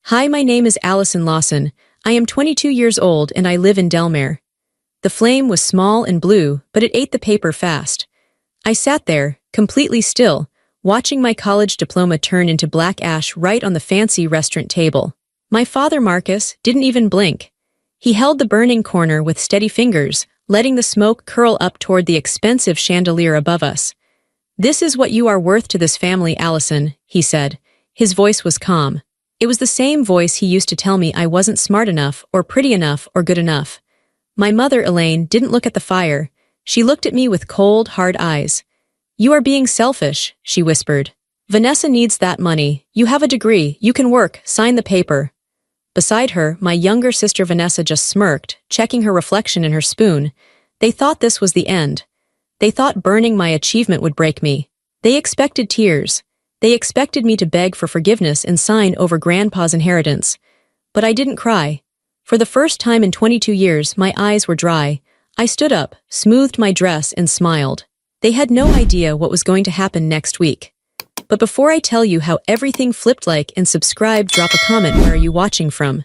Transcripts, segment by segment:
Hi, my name is Allison Lawson. I am 22 years old and I live in Delmare. The flame was small and blue, but it ate the paper fast. I sat there, completely still, watching my college diploma turn into black ash right on the fancy restaurant table. My father, Marcus, didn't even blink. He held the burning corner with steady fingers, letting the smoke curl up toward the expensive chandelier above us. "This is what you are worth to this family, Allison," he said. His voice was calm. It was the same voice he used to tell me I wasn't smart enough, or pretty enough, or good enough. My mother, Elaine, didn't look at the fire. She looked at me with cold, hard eyes. "You are being selfish," she whispered. "Vanessa needs that money. You have a degree, you can work, sign the paper." Beside her, my younger sister Vanessa just smirked, checking her reflection in her spoon. They thought this was the end. They thought burning my achievement would break me. They expected tears. They expected me to beg for forgiveness and sign over Grandpa's inheritance. But I didn't cry. For the first time in 22 years, my eyes were dry. I stood up, smoothed my dress, and smiled. They had no idea what was going to happen next week. But before I tell you how everything flipped, like and subscribe, drop a comment. Where are you watching from?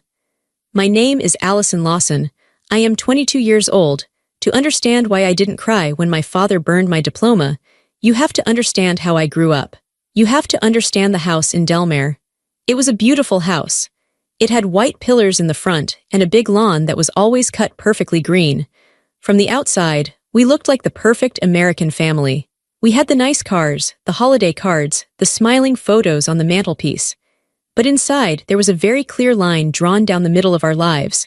My name is Allison Lawson. I am 22 years old. To understand why I didn't cry when my father burned my diploma, you have to understand how I grew up. You have to understand the house in Delmare. It was a beautiful house. It had white pillars in the front and a big lawn that was always cut perfectly green. From the outside, we looked like the perfect American family. We had the nice cars, the holiday cards, the smiling photos on the mantelpiece. But inside, there was a very clear line drawn down the middle of our lives.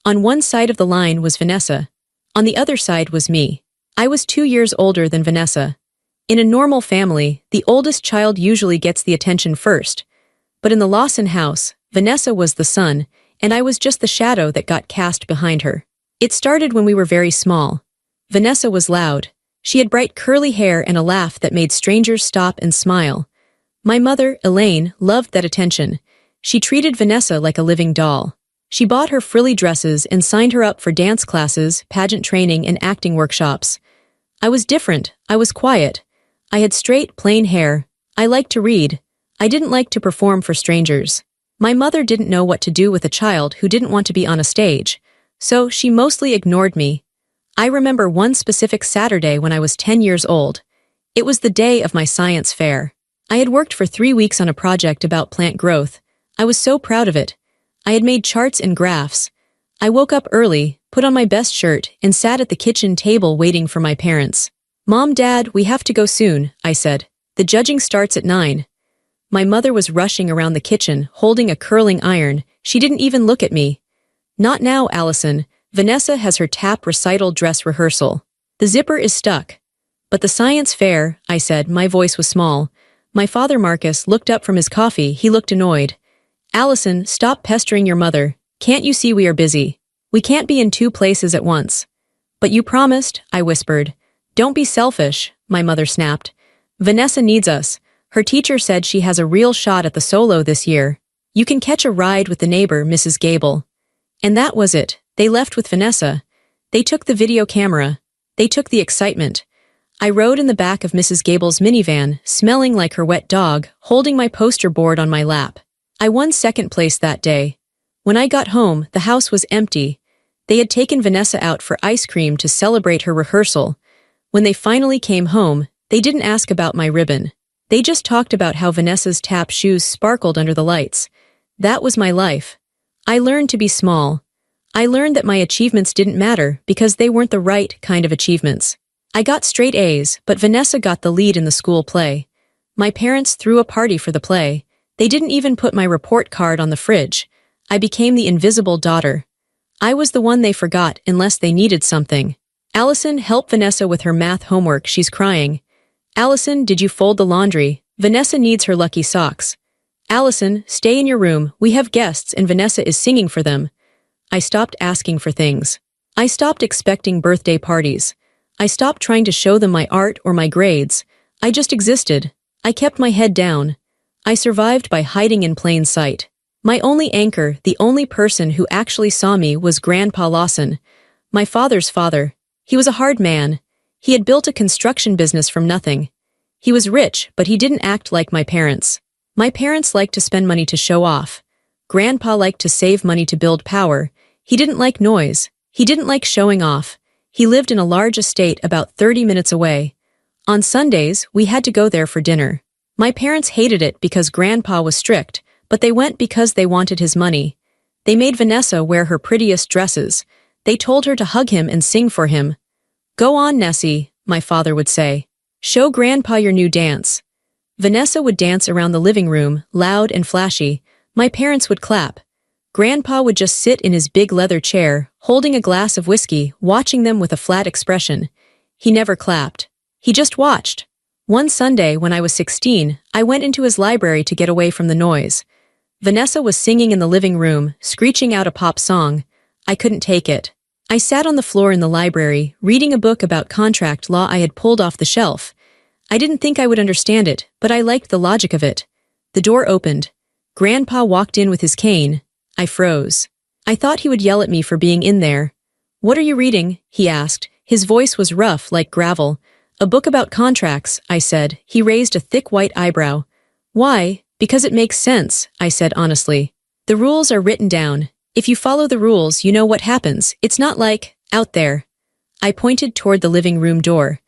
On one side of the line was Vanessa. On the other side was me. I was 2 years older than Vanessa. In a normal family, the oldest child usually gets the attention first. But in the Lawson house, Vanessa was the sun, and I was just the shadow that got cast behind her. It started when we were very small. Vanessa was loud. She had bright curly hair and a laugh that made strangers stop and smile. My mother, Elaine, loved that attention. She treated Vanessa like a living doll. She bought her frilly dresses and signed her up for dance classes, pageant training, and acting workshops. I was different. I was quiet. I had straight, plain hair. I liked to read. I didn't like to perform for strangers. My mother didn't know what to do with a child who didn't want to be on a stage, so she mostly ignored me. I remember one specific Saturday when I was 10 years old. It was the day of my science fair. I had worked for 3 weeks on a project about plant growth. I was so proud of it. I had made charts and graphs. I woke up early, put on my best shirt, and sat at the kitchen table waiting for my parents. "Mom, Dad, we have to go soon," I said. "The judging starts at 9. My mother was rushing around the kitchen, holding a curling iron. She didn't even look at me. "Not now, Allison. Vanessa has her tap recital dress rehearsal. The zipper is stuck." "But the science fair," I said. My voice was small. My father, Marcus, looked up from his coffee. He looked annoyed. "Allison, stop pestering your mother. Can't you see we are busy? We can't be in 2 places at once." "But you promised," I whispered. "Don't be selfish," my mother snapped. "Vanessa needs us. Her teacher said she has a real shot at the solo this year. You can catch a ride with the neighbor, Mrs. Gable." And that was it. They left with Vanessa. They took the video camera. They took the excitement. I rode in the back of Mrs. Gable's minivan, smelling like her wet dog, holding my poster board on my lap. I won second place that day. When I got home, the house was empty. They had taken Vanessa out for ice cream to celebrate her rehearsal. When they finally came home, they didn't ask about my ribbon. They just talked about how Vanessa's tap shoes sparkled under the lights. That was my life. I learned to be small. I learned that my achievements didn't matter because they weren't the right kind of achievements. I got straight A's, but Vanessa got the lead in the school play. My parents threw a party for the play. They didn't even put my report card on the fridge. I became the invisible daughter. I was the one they forgot unless they needed something. "Allison, help Vanessa with her math homework. She's crying." "Allison, did you fold the laundry? Vanessa needs her lucky socks." "Allison, stay in your room. We have guests and Vanessa is singing for them." I stopped asking for things. I stopped expecting birthday parties. I stopped trying to show them my art or my grades. I just existed. I kept my head down. I survived by hiding in plain sight. My only anchor, the only person who actually saw me, was Grandpa Lawson, my father's father. He was a hard man. He had built a construction business from nothing. He was rich, but he didn't act like my parents. My parents liked to spend money to show off. Grandpa liked to save money to build power. He didn't like noise. He didn't like showing off. He lived in a large estate about 30 minutes away. On Sundays, we had to go there for dinner. My parents hated it because Grandpa was strict, but they went because they wanted his money. They made Vanessa wear her prettiest dresses. They told her to hug him and sing for him. "Go on, Nessie," my father would say. "Show Grandpa your new dance." Vanessa would dance around the living room, loud and flashy. My parents would clap. Grandpa would just sit in his big leather chair, holding a glass of whiskey, watching them with a flat expression. He never clapped. He just watched. One Sunday, when I was 16, I went into his library to get away from the noise. Vanessa was singing in the living room, screeching out a pop song. I couldn't take it. I sat on the floor in the library, reading a book about contract law I had pulled off the shelf. I didn't think I would understand it, but I liked the logic of it. The door opened. Grandpa walked in with his cane. I froze. I thought he would yell at me for being in there. "What are you reading?" he asked. His voice was rough like gravel. "A book about contracts," I said. He raised a thick white eyebrow. "Why?" "Because it makes sense," I said honestly. "The rules are written down. If you follow the rules, you know what happens. It's not like, out there." I pointed toward the living room door.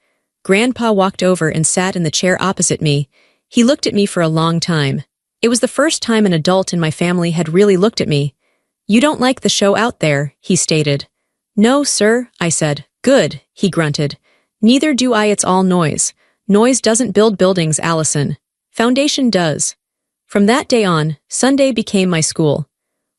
Grandpa walked over and sat in the chair opposite me. He looked at me for a long time. It was the first time an adult in my family had really looked at me. "You don't like the show out there," he stated. "No, sir," I said. "Good," he grunted. "Neither do I. It's all noise. Noise doesn't build buildings, Allison. Foundation does." From that day on, Sunday became my school.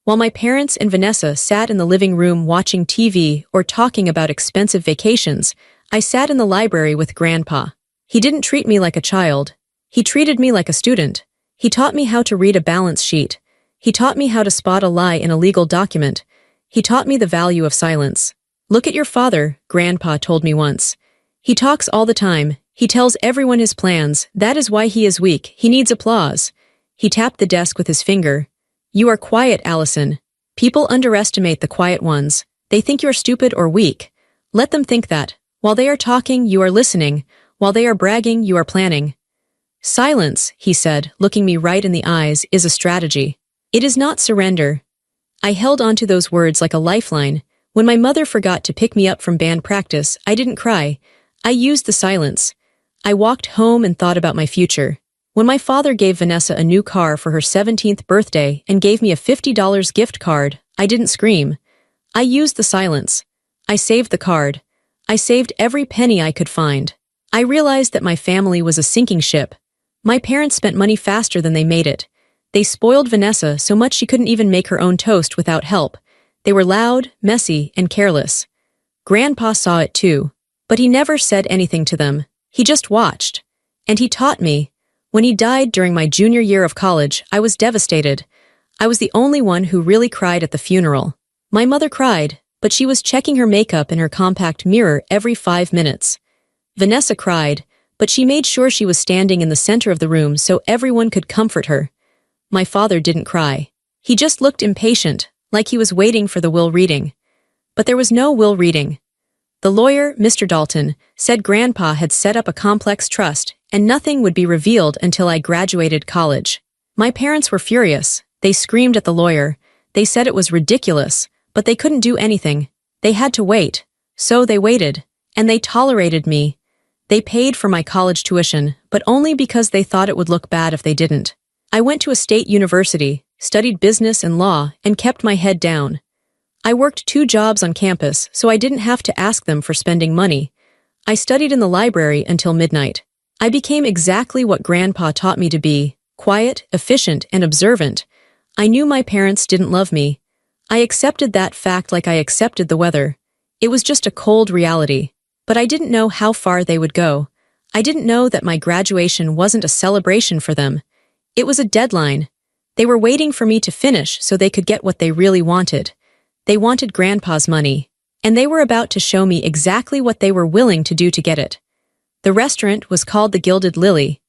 While my parents and Vanessa sat in the living room watching TV or talking about expensive vacations, I sat in the library with Grandpa. He didn't treat me like a child. He treated me like a student. He taught me how to read a balance sheet. He taught me how to spot a lie in a legal document. He taught me the value of silence. "Look at your father," Grandpa told me once. "He talks all the time. He tells everyone his plans. That is why he is weak. He needs applause." He tapped the desk with his finger. "You are quiet, Allison. People underestimate the quiet ones. They think you're stupid or weak. Let them think that. While they are talking, you are listening. While they are bragging, you are planning." "Silence," he said, looking me right in the eyes, "is a strategy. It is not surrender." I held on to those words like a lifeline. When my mother forgot to pick me up from band practice, I didn't cry. I used the silence. I walked home and thought about my future. When my father gave Vanessa a new car for her 17th birthday and gave me a $50 gift card, I didn't scream. I used the silence. I saved the card. I saved every penny I could find. I realized that my family was a sinking ship. My parents spent money faster than they made it. They spoiled Vanessa so much she couldn't even make her own toast without help. They were loud, messy, and careless. Grandpa saw it too, but he never said anything to them. He just watched. And he taught me. When he died during my junior year of college, I was devastated. I was the only one who really cried at the funeral. My mother cried, but she was checking her makeup in her compact mirror every 5 minutes. Vanessa cried, but she made sure she was standing in the center of the room so everyone could comfort her. My father didn't cry. He just looked impatient, like he was waiting for the will reading. But there was no will reading. The lawyer, Mr. Dalton, said Grandpa had set up a complex trust and nothing would be revealed until I graduated college. My parents were furious. They screamed at the lawyer. They said it was ridiculous, but they couldn't do anything. They had to wait. So they waited. And they tolerated me. They paid for my college tuition, but only because they thought it would look bad if they didn't. I went to a state university, studied business and law, and kept my head down. I worked 2 jobs on campus, so I didn't have to ask them for spending money. I studied in the library until midnight. I became exactly what Grandpa taught me to be, quiet, efficient, and observant. I knew my parents didn't love me. I accepted that fact like I accepted the weather. It was just a cold reality. But I didn't know how far they would go. I didn't know that my graduation wasn't a celebration for them. It was a deadline. They were waiting for me to finish so they could get what they really wanted. They wanted Grandpa's money. And they were about to show me exactly what they were willing to do to get it. The restaurant was called the Gilded Lily.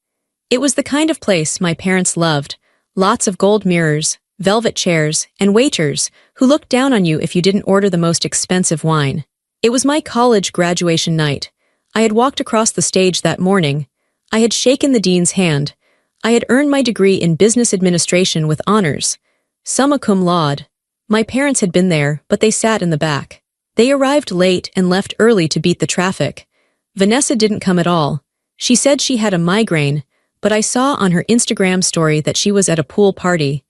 It was the kind of place my parents loved. Lots of gold mirrors, velvet chairs, and waiters who looked down on you if you didn't order the most expensive wine. It was my college graduation night. I had walked across the stage that morning. I had shaken the dean's hand. I had earned my degree in business administration with honors. summa cum laude. My parents had been there, but they sat in the back. They arrived late and left early to beat the traffic. Vanessa didn't come at all. She said she had a migraine, but I saw on her Instagram story that she was at a pool party.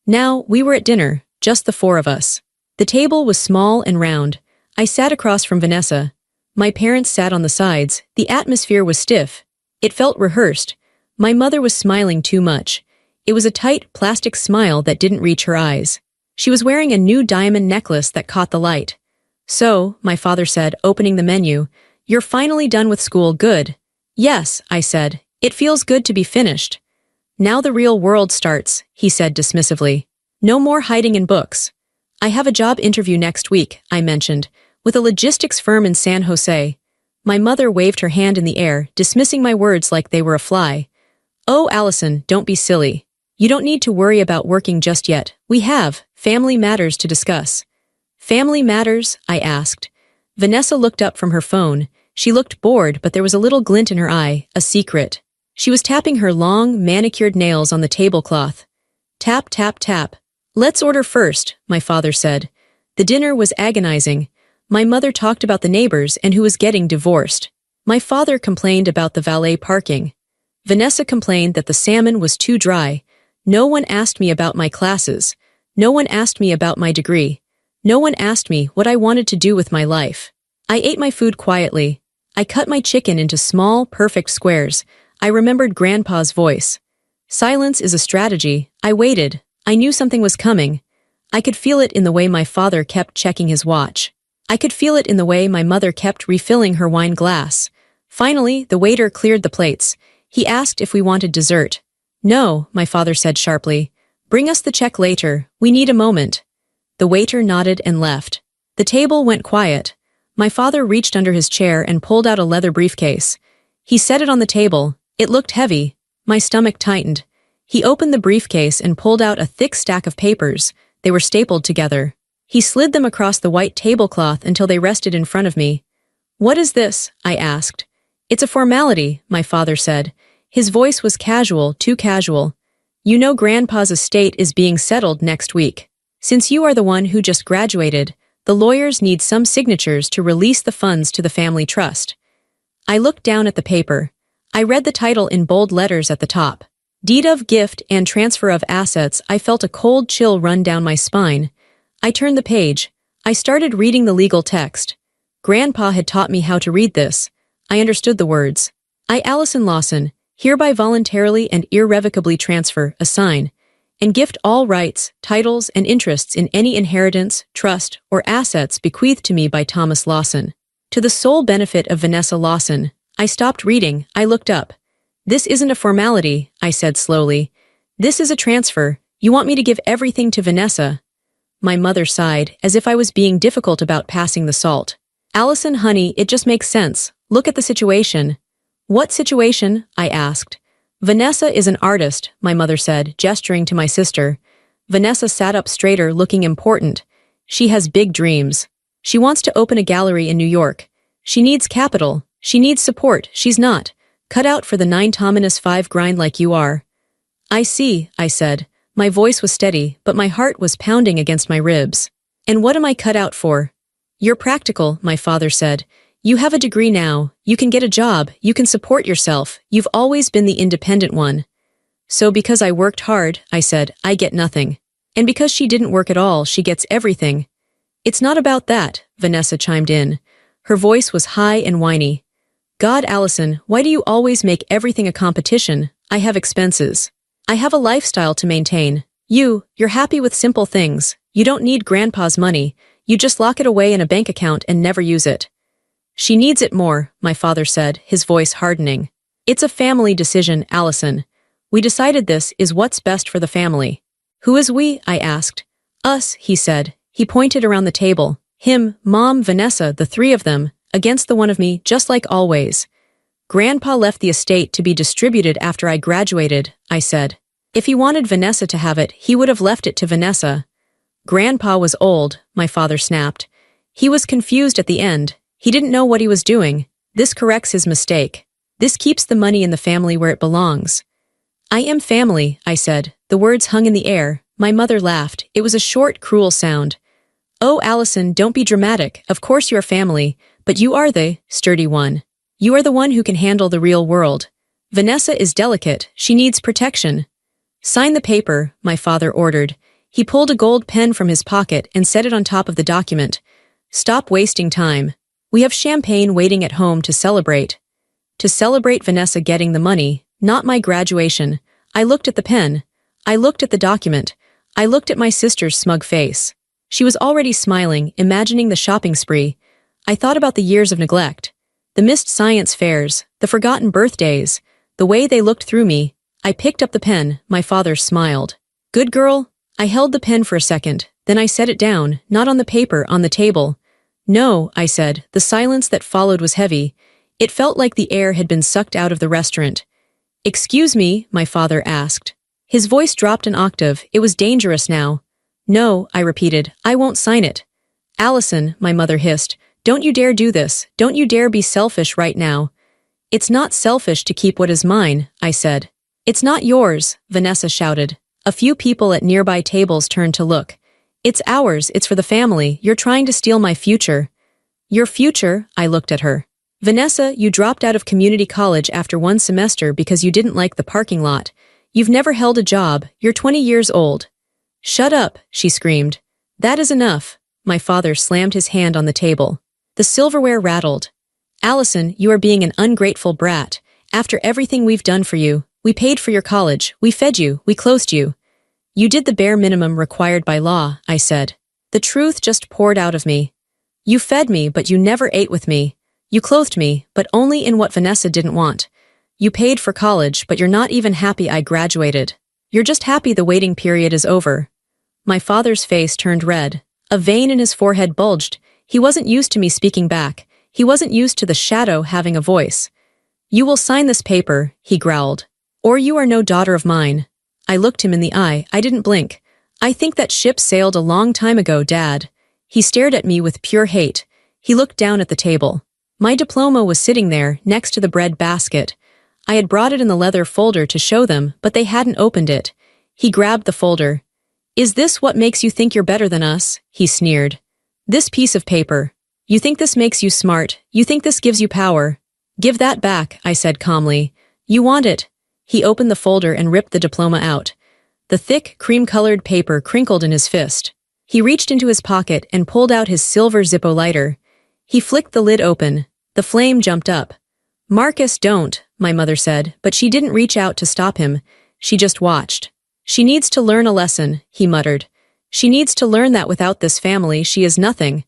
Now, we were at dinner, just the four of us. The table was small and round. I sat across from Vanessa. My parents sat on the sides. The atmosphere was stiff. It felt rehearsed. My mother was smiling too much. It was a tight, plastic smile that didn't reach her eyes. She was wearing a new diamond necklace that caught the light. "So," my father said, opening the menu, "you're finally done with school, good." "Yes," I said. "It feels good to be finished." "Now the real world starts," he said dismissively. "No more hiding in books." "I have a job interview next week," I mentioned, "with a logistics firm in San Jose." My mother waved her hand in the air, dismissing my words like they were a fly. "Oh, Allison, don't be silly. You don't need to worry about working just yet. We have family matters to discuss." "Family matters?" I asked. Vanessa looked up from her phone. She looked bored, but there was a little glint in her eye, a secret. She was tapping her long, manicured nails on the tablecloth. Tap, tap, tap. "Let's order first," my father said. The dinner was agonizing. My mother talked about the neighbors and who was getting divorced. My father complained about the valet parking. Vanessa complained that the salmon was too dry. No one asked me about my classes. No one asked me about my degree. No one asked me what I wanted to do with my life. I ate my food quietly. I cut my chicken into small, perfect squares. I remembered Grandpa's voice. Silence is a strategy. I waited. I knew something was coming. I could feel it in the way my father kept checking his watch. I could feel it in the way my mother kept refilling her wine glass. Finally, the waiter cleared the plates. He asked if we wanted dessert. "No," my father said sharply. "Bring us the check later. We need a moment." The waiter nodded and left. The table went quiet. My father reached under his chair and pulled out a leather briefcase. He set it on the table. It looked heavy. My stomach tightened. He opened the briefcase and pulled out a thick stack of papers. They were stapled together. He slid them across the white tablecloth until they rested in front of me. "What is this?" I asked. "It's a formality," my father said. His voice was casual, too casual. "You know Grandpa's estate is being settled next week. Since you are the one who just graduated, the lawyers need some signatures to release the funds to the family trust." I looked down at the paper. I read the title in bold letters at the top. Deed of gift and transfer of assets. I felt a cold chill run down my spine. I turned the page. I started reading the legal text. Grandpa had taught me how to read this. I understood the words. "I, Allison Lawson, hereby voluntarily and irrevocably transfer, assign, and gift all rights, titles, and interests in any inheritance, trust, or assets bequeathed to me by Thomas Lawson. To the sole benefit of Vanessa Lawson." I stopped reading. I looked up. "This isn't a formality," I said slowly. "This is a transfer. You want me to give everything to Vanessa?" My mother sighed, as if I was being difficult about passing the salt. "Allison, honey, it just makes sense. Look at the situation." "What situation?" I asked. "Vanessa is an artist," my mother said, gesturing to my sister. Vanessa sat up straighter, looking important. "She has big dreams. She wants to open a gallery in New York. She needs capital. She needs support. She's not cut out for the 9-5 grind like you are." "I see," I said. My voice was steady, but my heart was pounding against my ribs. "And what am I cut out for?" "You're practical," my father said. "You have a degree now. You can get a job. You can support yourself. You've always been the independent one." "So because I worked hard," I said, "I get nothing. And because she didn't work at all, she gets everything." "It's not about that," Vanessa chimed in. Her voice was high and whiny. "God, Allison, why do you always make everything a competition? I have expenses. I have a lifestyle to maintain. You're happy with simple things. You don't need Grandpa's money. You just lock it away in a bank account and never use it." "She needs it more," my father said, his voice hardening. "It's a family decision, Allison. We decided this is what's best for the family." "Who is we?" I asked. "Us," he said. He pointed around the table. Him, Mom, Vanessa, the three of them, against the one of me, just like always. "Grandpa left the estate to be distributed after I graduated," I said. "If he wanted Vanessa to have it, he would have left it to Vanessa." "Grandpa was old," my father snapped. "He was confused at the end. He didn't know what he was doing. This corrects his mistake. This keeps the money in the family where it belongs." "I am family," I said. The words hung in the air, My mother laughed. It was a short, cruel sound. Oh, Allison, don't be dramatic. Of course you're family, but you are the sturdy one. You are the one who can handle the real world. Vanessa is delicate. She needs protection. Sign the paper, my father ordered. He pulled a gold pen from his pocket and set it on top of the document. Stop wasting time. We have champagne waiting at home to celebrate. To celebrate Vanessa getting the money, not my graduation. I looked at the pen. I looked at the document. I looked at my sister's smug face. She was already smiling, imagining the shopping spree. I thought about the years of neglect. The missed science fairs, the forgotten birthdays, the way they looked through me. I picked up the pen. My father smiled. Good girl. I held the pen for a second, then I set it down, not on the paper, on the table. No, I said. The silence that followed was heavy. It felt like the air had been sucked out of the restaurant. Excuse me, my father asked. His voice dropped an octave. It was dangerous now. No, I repeated. I won't sign it. Allison, my mother hissed. Don't you dare do this. Don't you dare be selfish right now. It's not selfish to keep what is mine, I said. It's not yours, Vanessa shouted. A few people at nearby tables turned to look. It's ours, it's for the family. You're trying to steal my future. Your future? I looked at her. Vanessa, you dropped out of community college after one semester because you didn't like the parking lot. You've never held a job. You're 20 years old. Shut up, she screamed. That is enough. My father slammed his hand on the table. The silverware rattled. Allison, you are being an ungrateful brat. After everything we've done for you, we paid for your college, we fed you, we clothed you. You did the bare minimum required by law, I said. The truth just poured out of me. You fed me, but you never ate with me. You clothed me, but only in what Vanessa didn't want. You paid for college, but you're not even happy I graduated. You're just happy the waiting period is over. My father's face turned red. A vein in his forehead bulged. He wasn't used to me speaking back. He wasn't used to the shadow having a voice. You will sign this paper, he growled. Or you are no daughter of mine. I looked him in the eye. I didn't blink. I think that ship sailed a long time ago, Dad. He stared at me with pure hate. He looked down at the table. My diploma was sitting there, next to the bread basket. I had brought it in the leather folder to show them, but they hadn't opened it. He grabbed the folder. Is this what makes you think you're better than us? He sneered. This piece of paper. You think this makes you smart. You think this gives you power. Give that back, I said calmly. You want it. He opened the folder and ripped the diploma out. The thick, cream-colored paper crinkled in his fist. He reached into his pocket and pulled out his silver Zippo lighter. He flicked the lid open. The flame jumped up. Marcus, don't, my mother said, but she didn't reach out to stop him. She just watched. She needs to learn a lesson, he muttered. She needs to learn that without this family she is nothing.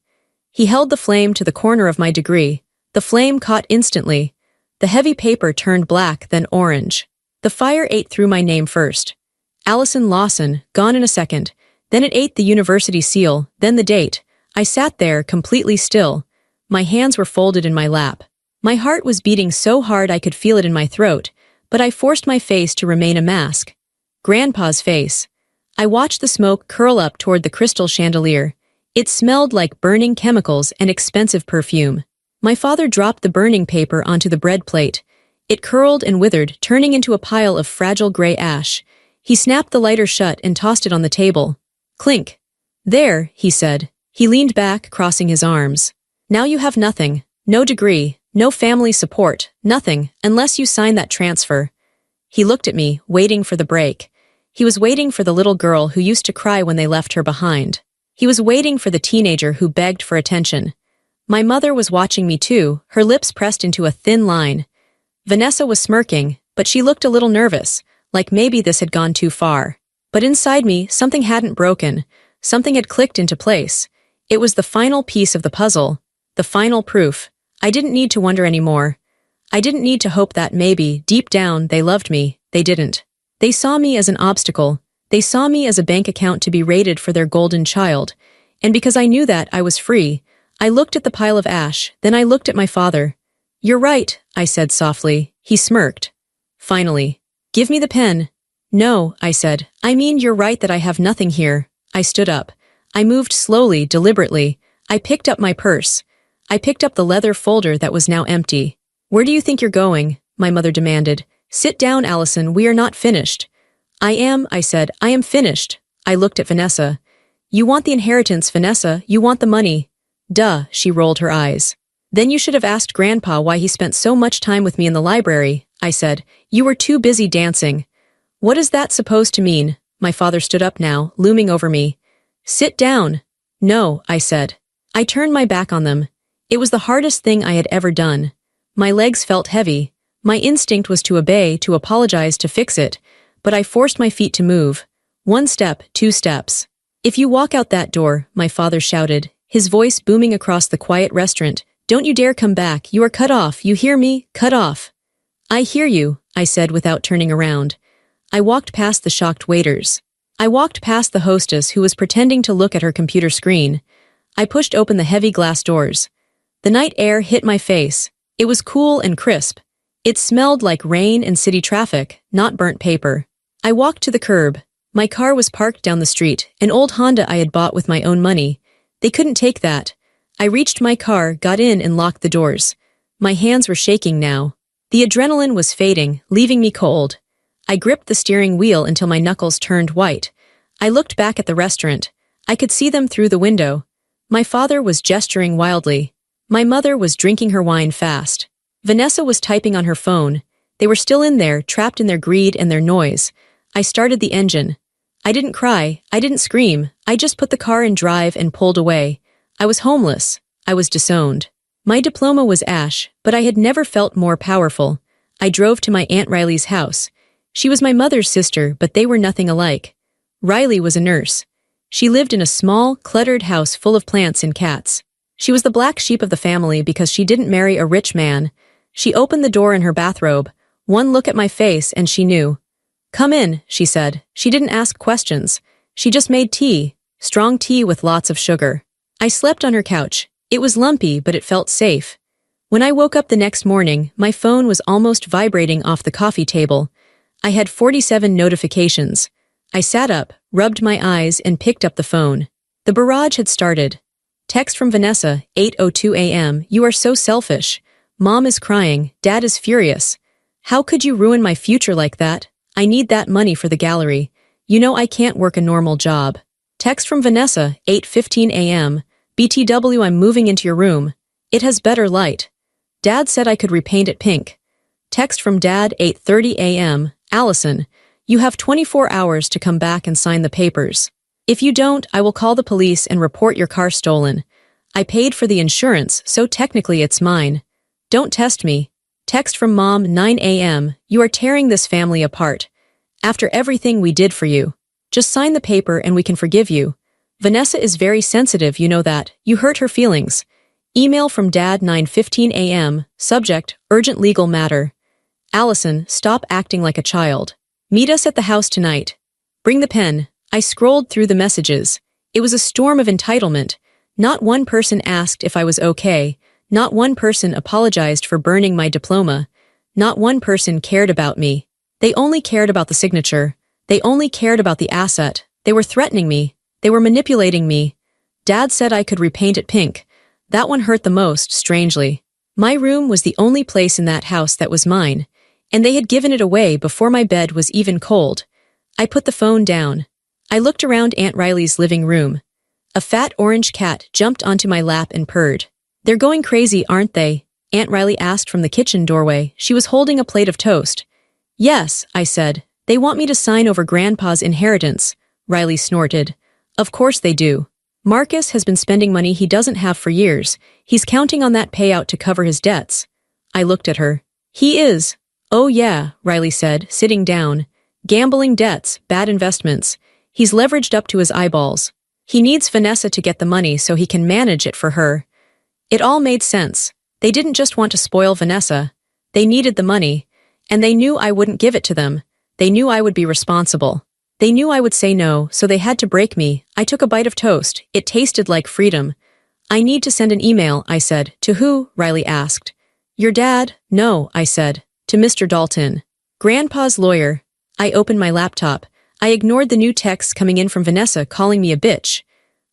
He held the flame to the corner of my degree. The flame caught instantly. The heavy paper turned black, then orange. The fire ate through my name first. Allison Lawson, gone in a second. Then it ate the university seal, then the date. I sat there, completely still. My hands were folded in my lap. My heart was beating so hard I could feel it in my throat, but I forced my face to remain a mask. Grandpa's face. I watched the smoke curl up toward the crystal chandelier. It smelled like burning chemicals and expensive perfume. My father dropped the burning paper onto the bread plate. It curled and withered, turning into a pile of fragile gray ash. He snapped the lighter shut and tossed it on the table. Clink. There, he said. He leaned back, crossing his arms. Now you have nothing. No degree, no family support, nothing, unless you sign that transfer. He looked at me, waiting for the break. He was waiting for the little girl who used to cry when they left her behind. He was waiting for the teenager who begged for attention. My mother was watching me too, her lips pressed into a thin line. Vanessa was smirking, but she looked a little nervous, like maybe this had gone too far. But inside me, something hadn't broken. Something had clicked into place. It was the final piece of the puzzle, the final proof. I didn't need to wonder anymore. I didn't need to hope that maybe, deep down, they loved me. They didn't. They saw me as an obstacle. They saw me as a bank account to be raided for their golden child. And because I knew that, I was free. I looked at the pile of ash, then I looked at my father. You're right, I said softly. He smirked. Finally. Give me the pen. No, I said. I mean, you're right that I have nothing here. I stood up. I moved slowly, deliberately. I picked up my purse. I picked up the leather folder that was now empty. Where do you think you're going? My mother demanded. Sit down, Allison, we are not finished. I am, I said, I am finished. I looked at Vanessa. You want the inheritance, Vanessa, you want the money. Duh, she rolled her eyes. Then you should have asked Grandpa why he spent so much time with me in the library, I said. You were too busy dancing. What is that supposed to mean? My father stood up now, looming over me. Sit down. No, I said. I turned my back on them. It was the hardest thing I had ever done. My legs felt heavy. My instinct was to obey, to apologize, to fix it, but I forced my feet to move. 1 step, 2 steps. If you walk out that door, my father shouted, his voice booming across the quiet restaurant, don't you dare come back, you are cut off, you hear me, cut off. I hear you, I said without turning around. I walked past the shocked waiters. I walked past the hostess who was pretending to look at her computer screen. I pushed open the heavy glass doors. The night air hit my face. It was cool and crisp. It smelled like rain and city traffic, not burnt paper. I walked to the curb. My car was parked down the street, an old Honda I had bought with my own money. They couldn't take that. I reached my car, got in and locked the doors. My hands were shaking now. The adrenaline was fading, leaving me cold. I gripped the steering wheel until my knuckles turned white. I looked back at the restaurant. I could see them through the window. My father was gesturing wildly. My mother was drinking her wine fast. Vanessa was typing on her phone. They were still in there, trapped in their greed and their noise. I started the engine. I didn't cry, I didn't scream, I just put the car in drive and pulled away. I was homeless. I was disowned. My diploma was ash, but I had never felt more powerful. I drove to my Aunt Riley's house. She was my mother's sister, but they were nothing alike. Riley was a nurse. She lived in a small, cluttered house full of plants and cats. She was the black sheep of the family because she didn't marry a rich man. She opened the door in her bathrobe. One look at my face and she knew. Come in, she said. She didn't ask questions. She just made tea, strong tea with lots of sugar. I slept on her couch. It was lumpy, but it felt safe. When I woke up the next morning, my phone was almost vibrating off the coffee table. I had 47 notifications. I sat up, rubbed my eyes, and picked up the phone. The barrage had started. Text from Vanessa, 8:02 a.m. You are so selfish. Mom is crying. Dad is furious. How could you ruin my future like that? I need that money for the gallery. You know I can't work a normal job. Text from Vanessa, 8:15 a.m. BTW, I'm moving into your room. It has better light. Dad said I could repaint it pink. Text from Dad, 8:30 a.m. Allison, you have 24 hours to come back and sign the papers. If you don't, I will call the police and report your car stolen. I paid for the insurance, so technically it's mine. Don't test me. Text from Mom, 9 a.m. You are tearing this family apart. After everything we did for you. Just sign the paper and we can forgive you. Vanessa is very sensitive, you know that. You hurt her feelings. Email from Dad, 9:15 a.m. Subject, urgent legal matter. Allison, stop acting like a child. Meet us at the house tonight. Bring the pen. I scrolled through the messages. It was a storm of entitlement. Not one person asked if I was okay. Not one person apologized for burning my diploma. Not one person cared about me. They only cared about the signature. They only cared about the asset. They were threatening me. They were manipulating me. Dad said I could repaint it pink. That one hurt the most, strangely. My room was the only place in that house that was mine, and they had given it away before my bed was even cold. I put the phone down. I looked around Aunt Riley's living room. A fat orange cat jumped onto my lap and purred. They're going crazy, aren't they? Aunt Riley asked from the kitchen doorway. She was holding a plate of toast. Yes, I said. They want me to sign over Grandpa's inheritance. Riley snorted. Of course they do. Marcus has been spending money he doesn't have for years. He's counting on that payout to cover his debts. I looked at her. He is. Oh yeah, Riley said, sitting down. Gambling debts, bad investments. He's leveraged up to his eyeballs. He needs Vanessa to get the money so he can manage it for her. It all made sense. They didn't just want to spoil Vanessa. They needed the money. And they knew I wouldn't give it to them. They knew I would be responsible. They knew I would say no, so they had to break me. I took a bite of toast. It tasted like freedom. I need to send an email, I said. To who? Riley asked. Your dad? No, I said. To Mr. Dalton. Grandpa's lawyer. I opened my laptop. I ignored the new texts coming in from Vanessa calling me a bitch.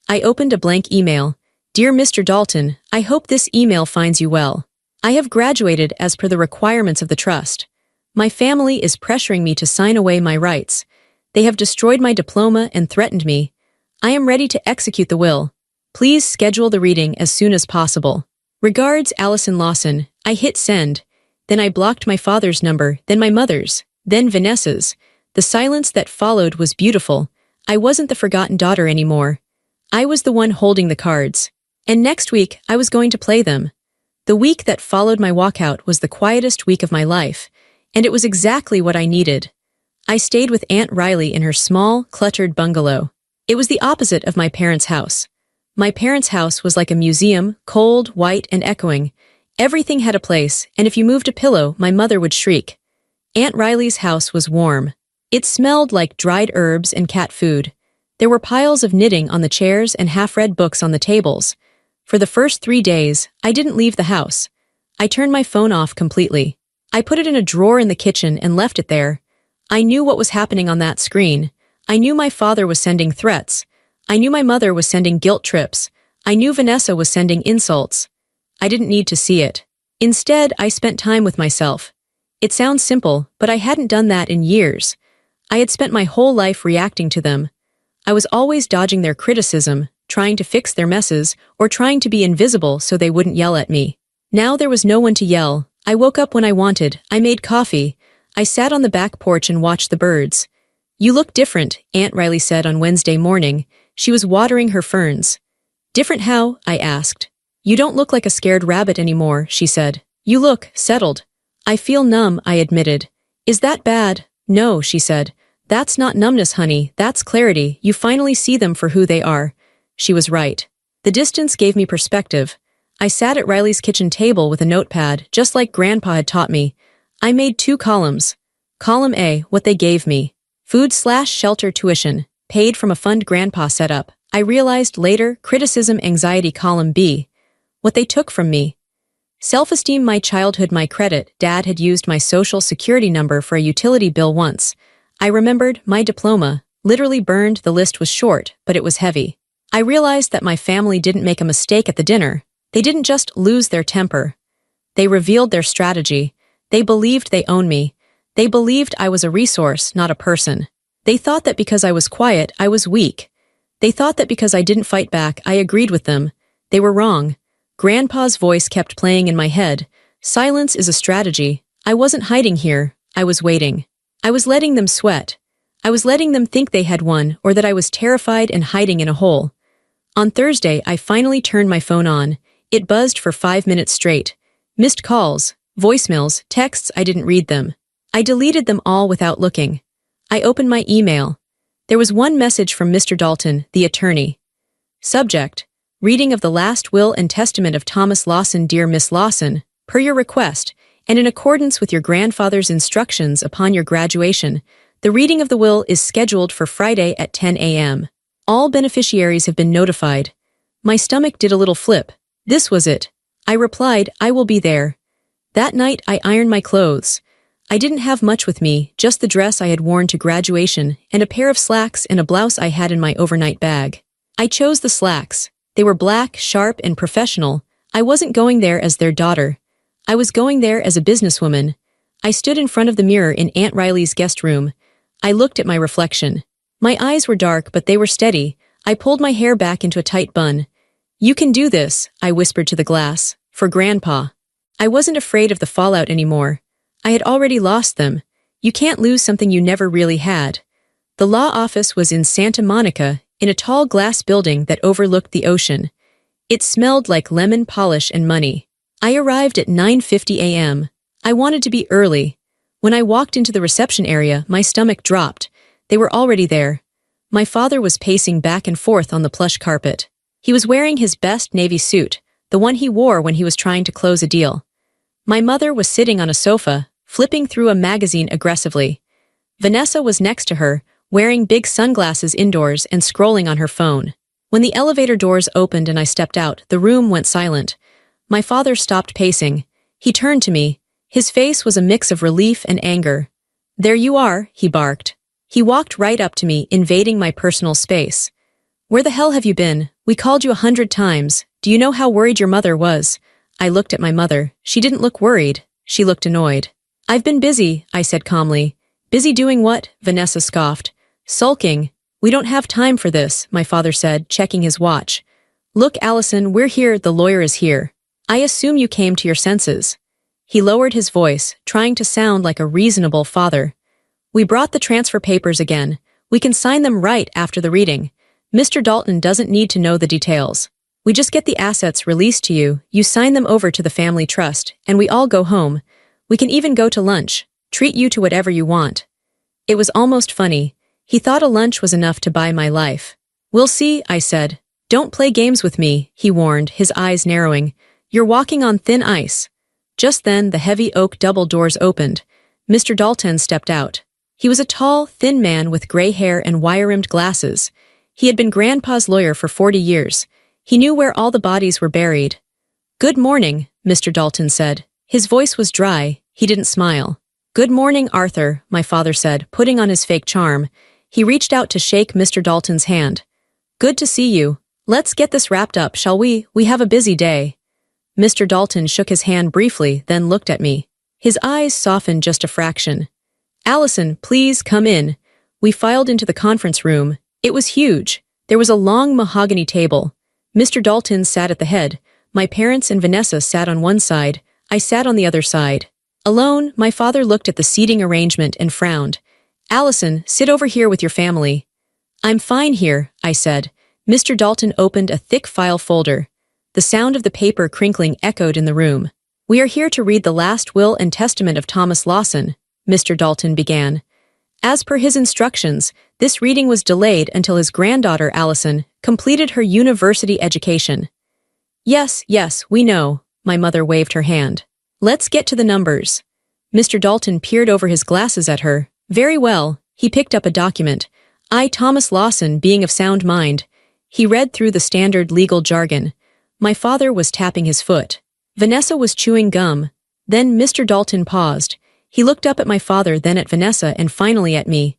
I opened a blank email. Dear Mr. Dalton, I hope this email finds you well. I have graduated as per the requirements of the trust. My family is pressuring me to sign away my rights. They have destroyed my diploma and threatened me. I am ready to execute the will. Please schedule the reading as soon as possible. Regards, Allison Lawson. I hit send. Then I blocked my father's number, then my mother's, then Vanessa's. The silence that followed was beautiful. I wasn't the forgotten daughter anymore. I was the one holding the cards. And next week, I was going to play them. The week that followed my walkout was the quietest week of my life, and it was exactly what I needed. I stayed with Aunt Riley in her small, cluttered bungalow. It was the opposite of my parents' house. My parents' house was like a museum, cold, white, and echoing. Everything had a place, and if you moved a pillow, my mother would shriek. Aunt Riley's house was warm. It smelled like dried herbs and cat food. There were piles of knitting on the chairs and half-read books on the tables. For the first 3 days, I didn't leave the house. I turned my phone off completely. I put it in a drawer in the kitchen and left it there. I knew what was happening on that screen. I knew my father was sending threats. I knew my mother was sending guilt trips. I knew Vanessa was sending insults. I didn't need to see it. Instead, I spent time with myself. It sounds simple, but I hadn't done that in years. I had spent my whole life reacting to them. I was always dodging their criticism, trying to fix their messes, or trying to be invisible so they wouldn't yell at me. Now there was no one to yell. I woke up when I wanted. I made coffee. I sat on the back porch and watched the birds. You look different, Aunt Riley said on Wednesday morning. She was watering her ferns. Different how? I asked. You don't look like a scared rabbit anymore, she said. You look settled. I feel numb, I admitted. Is that bad? No, she said. That's not numbness, honey. That's clarity. You finally see them for who they are. She was right. The distance gave me perspective. I sat at Riley's kitchen table with a notepad, just like Grandpa had taught me. I made 2 columns. Column A, what they gave me. Food/shelter tuition, paid from a fund Grandpa set up. I realized later, criticism anxiety. Column B, what they took from me. Self-esteem, my childhood, my credit. Dad had used my social security number for a utility bill once. I remembered my diploma, literally burned. The list was short, but it was heavy. I realized that my family didn't make a mistake at the dinner. They didn't just lose their temper. They revealed their strategy. They believed they owned me. They believed I was a resource, not a person. They thought that because I was quiet, I was weak. They thought that because I didn't fight back, I agreed with them. They were wrong. Grandpa's voice kept playing in my head. Silence is a strategy. I wasn't hiding here. I was waiting. I was letting them sweat. I was letting them think they had won, or that I was terrified and hiding in a hole. On Thursday, I finally turned my phone on. It buzzed for 5 minutes straight. Missed calls, voicemails, texts. I didn't read them. I deleted them all without looking. I opened my email. There was one message from Mr. Dalton, the attorney. Subject: reading of the last will and testament of Thomas Lawson. Dear Miss Lawson, per your request, and in accordance with your grandfather's instructions upon your graduation, the reading of the will is scheduled for Friday at 10 a.m. All beneficiaries have been notified. My stomach did a little flip. This was it. I replied, I will be there. That night I ironed my clothes. I didn't have much with me, just the dress I had worn to graduation and a pair of slacks and a blouse I had in my overnight bag. I chose the slacks. They were black, sharp, and professional. I wasn't going there as their daughter. I was going there as a businesswoman. I stood in front of the mirror in Aunt Riley's guest room. I looked at my reflection. My eyes were dark, but they were steady. I pulled my hair back into a tight bun. You can do this, I whispered to the glass, for Grandpa. I wasn't afraid of the fallout anymore. I had already lost them. You can't lose something you never really had. The law office was in Santa Monica, in a tall glass building that overlooked the ocean. It smelled like lemon polish and money. I arrived at 9:50 a.m. I wanted to be early. When I walked into the reception area, my stomach dropped. They were already there. My father was pacing back and forth on the plush carpet. He was wearing his best navy suit, the one he wore when he was trying to close a deal. My mother was sitting on a sofa, flipping through a magazine aggressively. Vanessa was next to her, wearing big sunglasses indoors and scrolling on her phone. When the elevator doors opened and I stepped out, the room went silent. My father stopped pacing. He turned to me. His face was a mix of relief and anger. There you are, he barked. He walked right up to me, invading my personal space. Where the hell have you been? We called you 100 times. Do you know how worried your mother was? I looked at my mother. She didn't look worried. She looked annoyed. I've been busy, I said calmly. Busy doing what? Vanessa scoffed. Sulking. We don't have time for this, my father said, checking his watch. Look, Allison, we're here, the lawyer is here. I assume you came to your senses. He lowered his voice, trying to sound like a reasonable father. We brought the transfer papers again. We can sign them right after the reading. Mr. Dalton doesn't need to know the details. We just get the assets released to you, you sign them over to the family trust, and we all go home. We can even go to lunch, treat you to whatever you want. It was almost funny. He thought a lunch was enough to buy my life. We'll see, I said. Don't play games with me, he warned, his eyes narrowing. You're walking on thin ice. Just then, the heavy oak double doors opened. Mr. Dalton stepped out. He was a tall, thin man with gray hair and wire-rimmed glasses. He had been Grandpa's lawyer for 40 years. He knew where all the bodies were buried. Good morning, Mr. Dalton said. His voice was dry. He didn't smile. Good morning, Arthur, my father said, putting on his fake charm. He reached out to shake Mr. Dalton's hand. Good to see you. Let's get this wrapped up, shall we? We have a busy day. Mr. Dalton shook his hand briefly, then looked at me. His eyes softened just a fraction. Allison, please come in. We filed into the conference room. It was huge. There was a long mahogany table. Mr. Dalton sat at the head. My parents and Vanessa sat on one side. I sat on the other side. Alone, my father looked at the seating arrangement and frowned. Allison, sit over here with your family. I'm fine here, I said. Mr. Dalton opened a thick file folder. The sound of the paper crinkling echoed in the room. We are here to read the last will and testament of Thomas Lawson, Mr. Dalton began. As per his instructions, this reading was delayed until his granddaughter, Allison, completed her university education. Yes, we know, my mother waved her hand. Let's get to the numbers. Mr. Dalton peered over his glasses at her. Very well, he picked up a document. I, Thomas Lawson, being of sound mind. He read through the standard legal jargon. My father was tapping his foot. Vanessa was chewing gum. Then Mr. Dalton paused. He looked up at my father, then at Vanessa, and finally at me.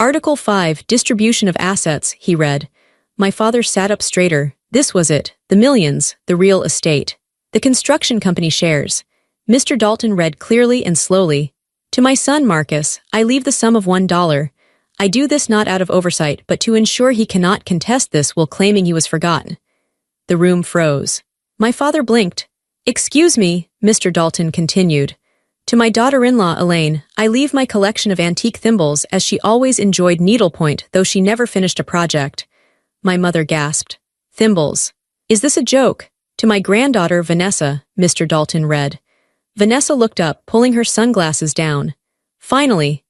Article 5, Distribution of Assets, he read. My father sat up straighter. This was it. The millions, the real estate. The construction company shares. Mr. Dalton read clearly and slowly. To my son, Marcus, I leave the sum of $1. I do this not out of oversight, but to ensure he cannot contest this while claiming he was forgotten. The room froze. My father blinked. Excuse me, Mr. Dalton continued. To my daughter-in-law, Elaine, I leave my collection of antique thimbles as she always enjoyed needlepoint, though she never finished a project. My mother gasped. Thimbles. Is this a joke? To my granddaughter, Vanessa, Mr. Dalton read. Vanessa looked up, pulling her sunglasses down. Finally,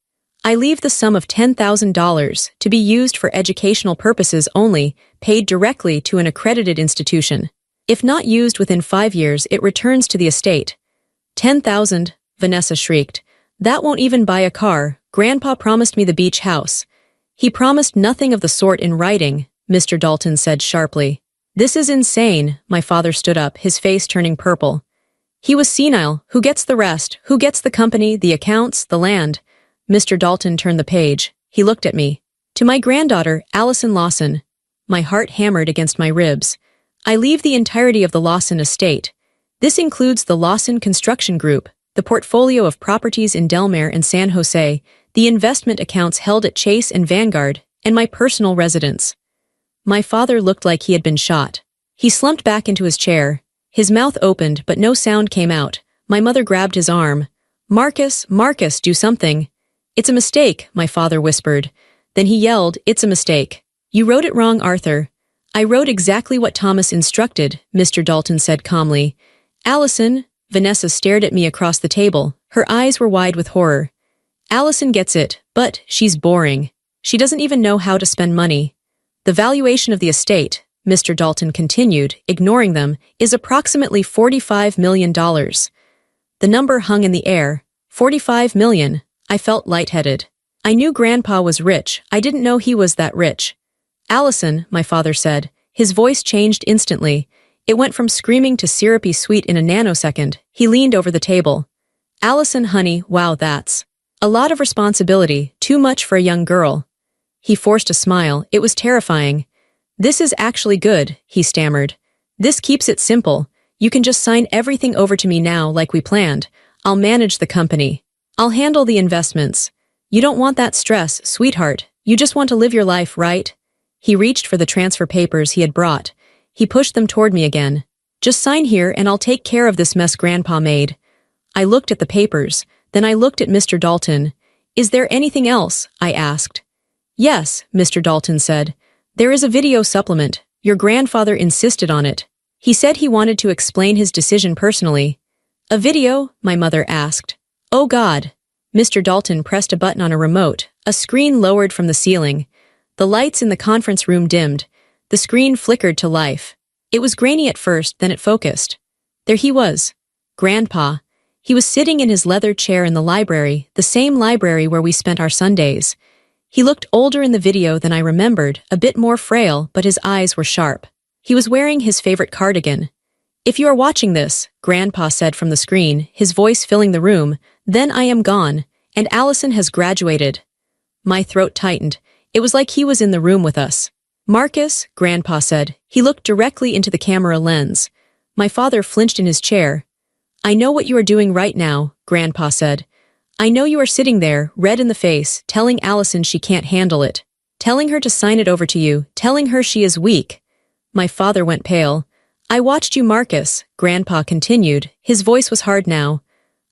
I leave the sum of $10,000 to be used for educational purposes only, paid directly to an accredited institution. If not used within 5 years, it returns to the estate. 10,000, Vanessa shrieked. That won't even buy a car. Grandpa promised me the beach house. He promised nothing of the sort in writing, Mr. Dalton said sharply. This is insane, my father stood up, his face turning purple. He was senile. Who gets the rest? Who gets the company, the accounts, the land? Mr. Dalton turned the page. He looked at me. To my granddaughter, Allison Lawson. My heart hammered against my ribs. I leave the entirety of the Lawson estate. This includes the Lawson Construction Group, the portfolio of properties in Delmare and San Jose, the investment accounts held at Chase and Vanguard, and my personal residence. My father looked like he had been shot. He slumped back into his chair. His mouth opened, but no sound came out. My mother grabbed his arm. Marcus, do something. It's a mistake, my father whispered. Then he yelled, It's a mistake. You wrote it wrong, Arthur. I wrote exactly what Thomas instructed, Mr. Dalton said calmly. Allison, Vanessa stared at me across the table. Her eyes were wide with horror. Allison gets it, but she's boring. She doesn't even know how to spend money. The valuation of the estate, Mr. Dalton continued, ignoring them, is approximately $45 million. The number hung in the air. 45 million. I felt lightheaded. I knew Grandpa was rich. I didn't know he was that rich. Allison, my father said. His voice changed instantly. It went from screaming to syrupy sweet in a nanosecond. He leaned over the table. Allison, honey, wow, that's a lot of responsibility, too much for a young girl. He forced a smile. It was terrifying. This is actually good, he stammered. This keeps it simple. You can just sign everything over to me now like we planned. I'll manage the company. I'll handle the investments. You don't want that stress, sweetheart. You just want to live your life, right? He reached for the transfer papers he had brought. He pushed them toward me again. Just sign here and I'll take care of this mess Grandpa made. I looked at the papers, then I looked at Mr. Dalton. Is there anything else? I asked. Yes, Mr. Dalton said. There is a video supplement. Your grandfather insisted on it. He said he wanted to explain his decision personally. A video? My mother asked. Oh God. Mr. Dalton pressed a button on a remote. A screen lowered from the ceiling. The lights in the conference room dimmed. The screen flickered to life. It was grainy at first, then it focused. There he was. Grandpa. He was sitting in his leather chair in the library, the same library where we spent our Sundays. He looked older in the video than I remembered, a bit more frail, but his eyes were sharp. He was wearing his favorite cardigan. If you are watching this, Grandpa said from the screen, his voice filling the room, then I am gone, and Allison has graduated. My throat tightened. It was like he was in the room with us. Marcus, Grandpa said. He looked directly into the camera lens. My father flinched in his chair. I know what you are doing right now, Grandpa said. I know you are sitting there, red in the face, telling Allison she can't handle it. Telling her to sign it over to you, telling her she is weak. My father went pale. I watched you, Marcus, Grandpa continued. His voice was hard now.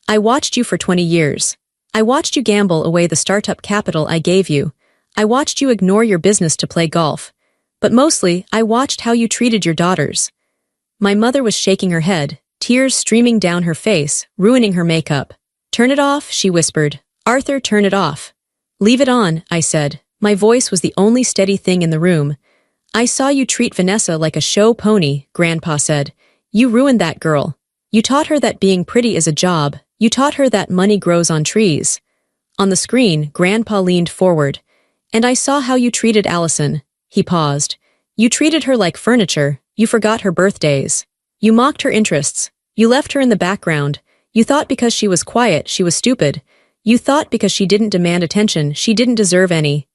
I watched you for 20 years. I watched you gamble away the startup capital I gave you. I watched you ignore your business to play golf. But mostly, I watched how you treated your daughters. My mother was shaking her head, tears streaming down her face, ruining her makeup. Turn it off, she whispered. Arthur, turn it off. Leave it on, I said. My voice was the only steady thing in the room. I saw you treat Vanessa like a show pony, Grandpa said. You ruined that girl. You taught her that being pretty is a job. You taught her that money grows on trees. On the screen, Grandpa leaned forward. And I saw how you treated Allison. He paused. You treated her like furniture. You forgot her birthdays. You mocked her interests. You left her in the background. You thought because she was quiet, she was stupid. You thought because she didn't demand attention, she didn't deserve any.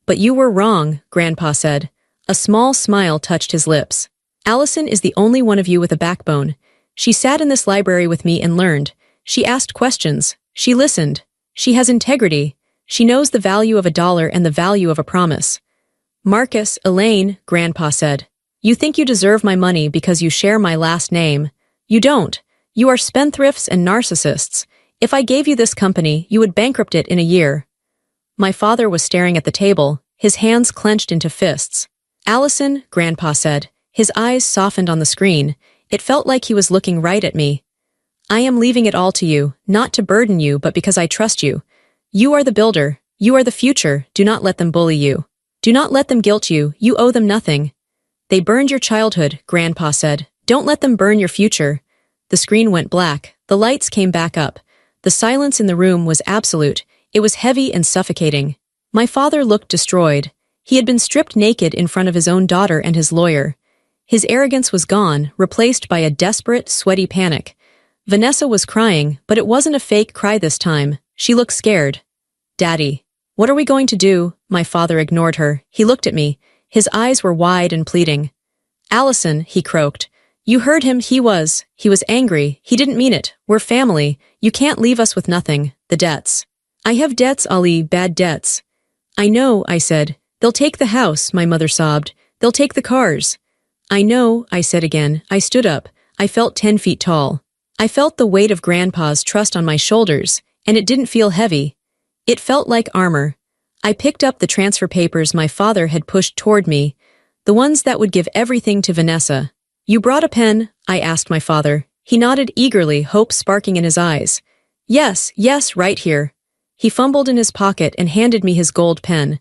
But you were wrong, Grandpa said. A small smile touched his lips. Allison is the only one of you with a backbone. She sat in this library with me and learned. She asked questions. She listened. She has integrity. She knows the value of $1 and the value of a promise. Marcus, Elaine, Grandpa said. You think you deserve my money because you share my last name. You don't. You are spendthrifts and narcissists. If I gave you this company, you would bankrupt it in a year. My father was staring at the table, his hands clenched into fists. Allison, Grandpa said. His eyes softened on the screen. It felt like he was looking right at me. I am leaving it all to you, not to burden you, but because I trust you. You are the builder. You are the future. Do not let them bully you. Do not let them guilt you. You owe them nothing. They burned your childhood, Grandpa said. Don't let them burn your future. The screen went black. The lights came back up. The silence in the room was absolute. It was heavy and suffocating. My father looked destroyed. He had been stripped naked in front of his own daughter and his lawyer. His arrogance was gone, replaced by a desperate, sweaty panic. Vanessa was crying, but it wasn't a fake cry this time. She looked scared. Daddy. What are we going to do? My father ignored her. He looked at me. His eyes were wide and pleading. Allison, he croaked. You heard him, he was angry. He didn't mean it. We're family. You can't leave us with nothing. The debts. I have debts, Ali, bad debts. I know, I said. They'll take the house, my mother sobbed. They'll take the cars. I know, I said again. I stood up. I felt 10 feet tall. I felt the weight of Grandpa's trust on my shoulders, and it didn't feel heavy. It felt like armor. I picked up the transfer papers my father had pushed toward me, the ones that would give everything to Vanessa. You brought a pen? I asked my father. He nodded eagerly, hope sparking in his eyes. Yes, right here. He fumbled in his pocket and handed me his gold pen,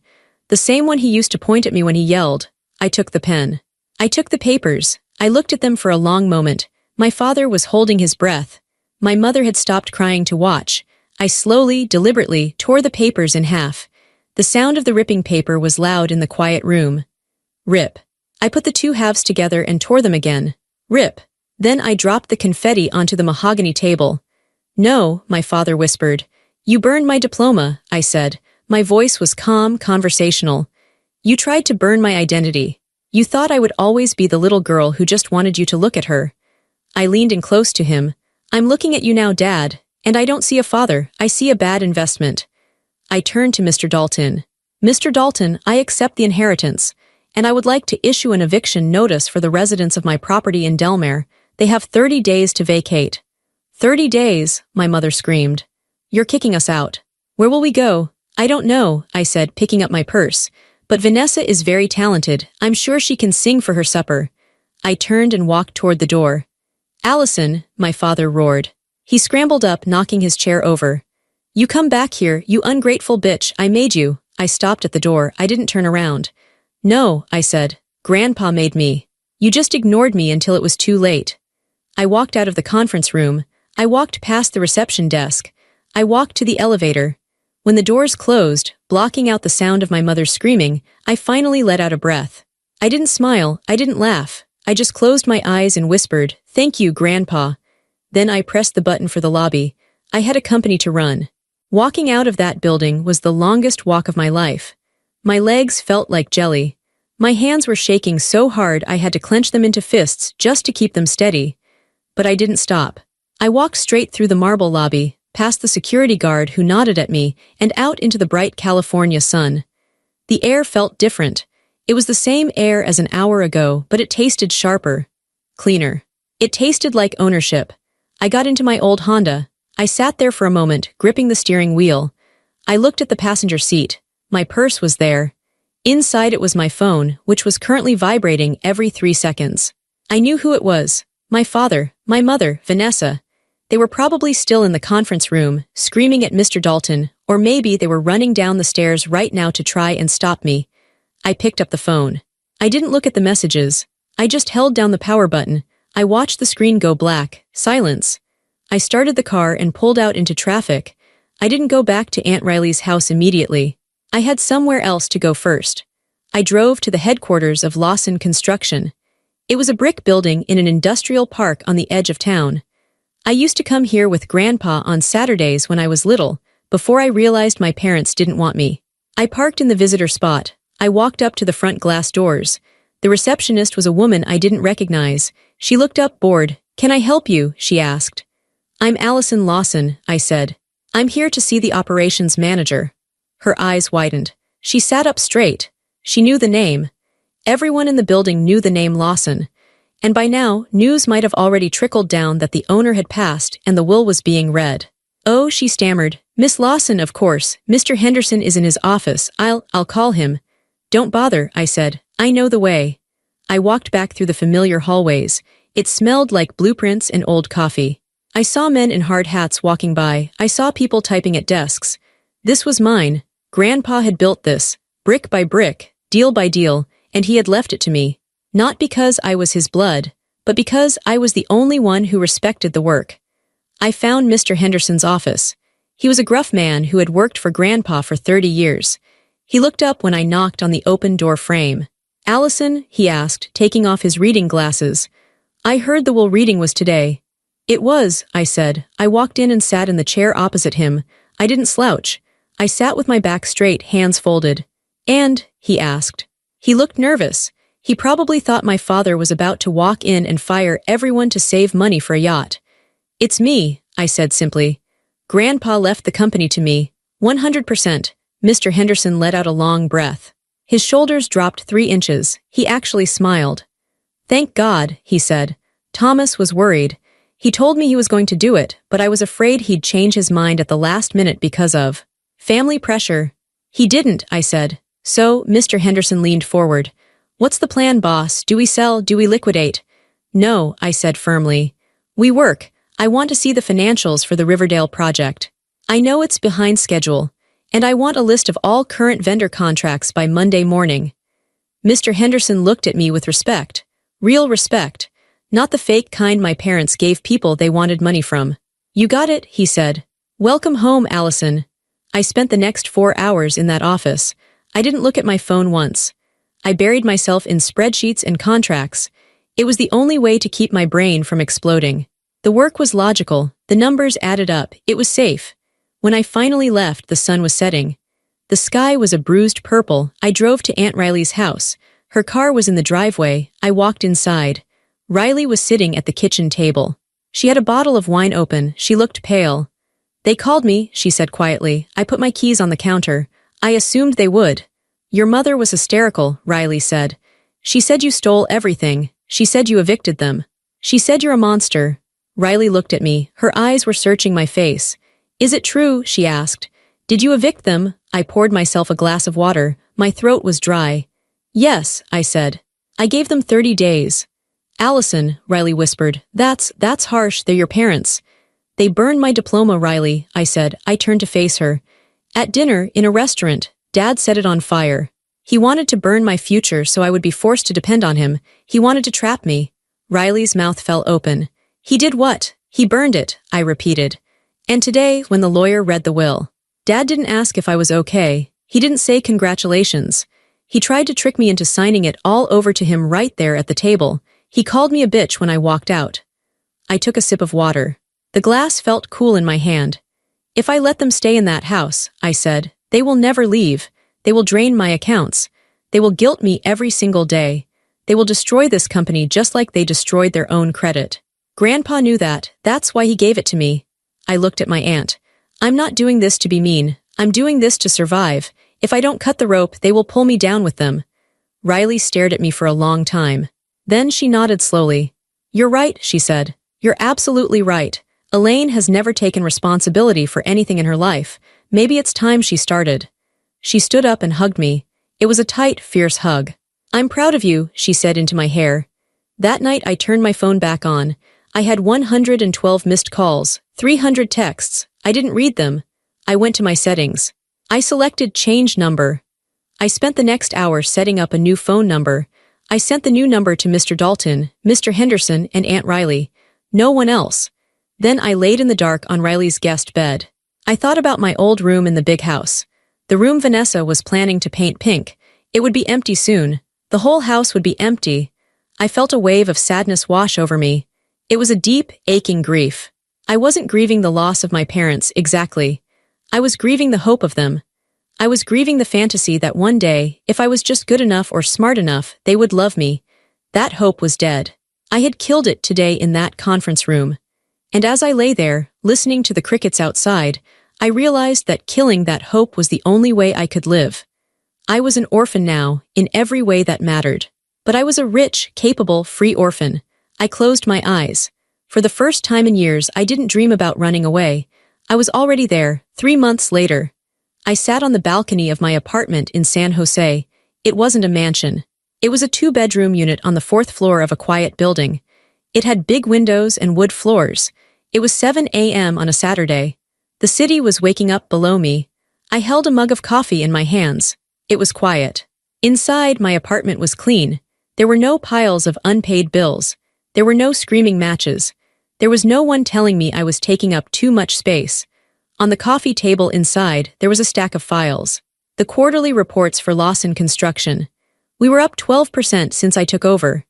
the same one he used to point at me when he yelled. I took the pen. I took the papers. I looked at them for a long moment. My father was holding his breath. My mother had stopped crying to watch. I slowly, deliberately, tore the papers in half. The sound of the ripping paper was loud in the quiet room. Rip. I put the two halves together and tore them again. Rip. Then I dropped the confetti onto the mahogany table. No, my father whispered. You burned my diploma, I said. My voice was calm, conversational. You tried to burn my identity. You thought I would always be the little girl who just wanted you to look at her. I leaned in close to him. I'm looking at you now, Dad, and I don't see a father. I see a bad investment. I turned to Mr. Dalton. Mr. Dalton, I accept the inheritance, and I would like to issue an eviction notice for the residents of my property in Delmare. They have 30 days to vacate. 30 days, my mother screamed. You're kicking us out. Where will we go? I don't know, I said, picking up my purse. But Vanessa is very talented. I'm sure she can sing for her supper. I turned and walked toward the door. Allison, my father roared. He scrambled up, knocking his chair over. You come back here, you ungrateful bitch, I made you. I stopped at the door. I didn't turn around. No, I said. Grandpa made me. You just ignored me until it was too late. I walked out of the conference room. I walked past the reception desk. I walked to the elevator. When the doors closed, blocking out the sound of my mother's screaming, I finally let out a breath. I didn't smile, I didn't laugh. I just closed my eyes and whispered, "Thank you, Grandpa." Then I pressed the button for the lobby. I had a company to run. Walking out of that building was the longest walk of my life. My legs felt like jelly. My hands were shaking so hard I had to clench them into fists just to keep them steady. But I didn't stop. I walked straight through the marble lobby, past the security guard who nodded at me, and out into the bright California sun. The air felt different. It was the same air as an hour ago, but it tasted sharper, cleaner. It tasted like ownership. I got into my old Honda. I sat there for a moment, gripping the steering wheel. I looked at the passenger seat. My purse was there. Inside it was my phone, which was currently vibrating every 3 seconds. I knew who it was. My father, my mother, Vanessa. They were probably still in the conference room, screaming at Mr. Dalton, or maybe they were running down the stairs right now to try and stop me. I picked up the phone. I didn't look at the messages. I just held down the power button. I watched the screen go black. Silence. I started the car and pulled out into traffic. I didn't go back to Aunt Riley's house immediately. I had somewhere else to go first. I drove to the headquarters of Lawson Construction. It was a brick building in an industrial park on the edge of town. I used to come here with Grandpa on Saturdays when I was little, before I realized my parents didn't want me. I parked in the visitor spot. I walked up to the front glass doors. The receptionist was a woman I didn't recognize. She looked up bored. "Can I help you?" she asked. "I'm Allison Lawson," I said. "I'm here to see the operations manager." Her eyes widened. She sat up straight. She knew the name. Everyone in the building knew the name Lawson. And by now, news might have already trickled down that the owner had passed and the will was being read. "Oh," she stammered. "Miss Lawson, of course. Mr. Henderson is in his office. I'll call him." "Don't bother," I said. "I know the way." I walked back through the familiar hallways. It smelled like blueprints and old coffee. I saw men in hard hats walking by. I saw people typing at desks. This was mine. Grandpa had built this, brick by brick, deal by deal, and he had left it to me. Not because I was his blood, but because I was the only one who respected the work. I found Mr. Henderson's office. He was a gruff man who had worked for Grandpa for 30 years. He looked up when I knocked on the open door frame. "Allison?" he asked, taking off his reading glasses. "I heard the will reading was today." "It was," I said. I walked in and sat in the chair opposite him. I didn't slouch. I sat with my back straight, hands folded. "And?" he asked. He looked nervous. He probably thought my father was about to walk in and fire everyone to save money for a yacht. "It's me," I said simply. "Grandpa left the company to me. 100%. Mr. Henderson let out a long breath. His shoulders dropped 3 inches. He actually smiled. "Thank God," he said. "Thomas was worried. He told me he was going to do it, but I was afraid he'd change his mind at the last minute because of family pressure." "He didn't," I said. "So," Mr. Henderson leaned forward. "What's the plan, boss? Do we sell? Do we liquidate?" "No," I said firmly. "We work. I want to see the financials for the Riverdale project. I know it's behind schedule, and I want a list of all current vendor contracts by Monday morning." Mr. Henderson looked at me with respect. Real respect. Not the fake kind my parents gave people they wanted money from. "You got it," he said. "Welcome home, Allison." I spent the next 4 hours in that office. I didn't look at my phone once. I buried myself in spreadsheets and contracts. It was the only way to keep my brain from exploding. The work was logical. The numbers added up. It was safe. When I finally left, the sun was setting. The sky was a bruised purple. I drove to Aunt Riley's house. Her car was in the driveway. I walked inside. Riley was sitting at the kitchen table. She had a bottle of wine open. She looked pale. They called me, she said quietly. I put my keys on the counter. I assumed they would. Your mother was hysterical, Riley said. She said you stole everything. She said you evicted them. She said you're a monster. Riley looked at me. Her eyes were searching my face. Is it true? She asked. Did you evict them? I poured myself a glass of water. My throat was dry. Yes, I said. I gave them 30 days. Allison, Riley whispered. That's harsh. They're your parents. They burned my diploma, Riley, I said. I turned to face her. At dinner, in a restaurant, Dad set it on fire. He wanted to burn my future so I would be forced to depend on him. He wanted to trap me. Riley's mouth fell open. He did what? He burned it, I repeated. And today, when the lawyer read the will, Dad didn't ask if I was okay. He didn't say congratulations. He tried to trick me into signing it all over to him right there at the table. He called me a bitch when I walked out. I took a sip of water. The glass felt cool in my hand. If I let them stay in that house, I said, they will never leave. They will drain my accounts. They will guilt me every single day. They will destroy this company just like they destroyed their own credit. Grandpa knew that. That's why he gave it to me. I looked at my aunt. I'm not doing this to be mean. I'm doing this to survive. If I don't cut the rope, they will pull me down with them. Riley stared at me for a long time. Then she nodded slowly. You're right, she said. You're absolutely right. Elaine has never taken responsibility for anything in her life. Maybe it's time she started. She stood up and hugged me. It was a tight, fierce hug. I'm proud of you, she said into my hair. That night I turned my phone back on. I had 112 missed calls, 300 texts. I didn't read them. I went to my settings. I selected change number. I spent the next hour setting up a new phone number. I sent the new number to Mr. Dalton, Mr. Henderson, and Aunt Riley. No one else. Then I laid in the dark on Riley's guest bed. I thought about my old room in the big house. The room Vanessa was planning to paint pink. It would be empty soon. The whole house would be empty. I felt a wave of sadness wash over me. It was a deep, aching grief. I wasn't grieving the loss of my parents, exactly. I was grieving the hope of them. I was grieving the fantasy that one day, if I was just good enough or smart enough, they would love me. That hope was dead. I had killed it today in that conference room. And as I lay there, listening to the crickets outside, I realized that killing that hope was the only way I could live. I was an orphan now, in every way that mattered. But I was a rich, capable, free orphan. I closed my eyes. For the first time in years, I didn't dream about running away. I was already there, 3 months later. I sat on the balcony of my apartment in San Jose. It wasn't a mansion. It was a 2-bedroom unit on the 4th floor of a quiet building. It had big windows and wood floors. It was 7 a.m. on a Saturday. The city was waking up below me. I held a mug of coffee in my hands. It was quiet. Inside, my apartment was clean. There were no piles of unpaid bills. There were no screaming matches. There was no one telling me I was taking up too much space. On the coffee table inside, there was a stack of files. The quarterly reports for Lawson Construction. We were up 12% since I took over.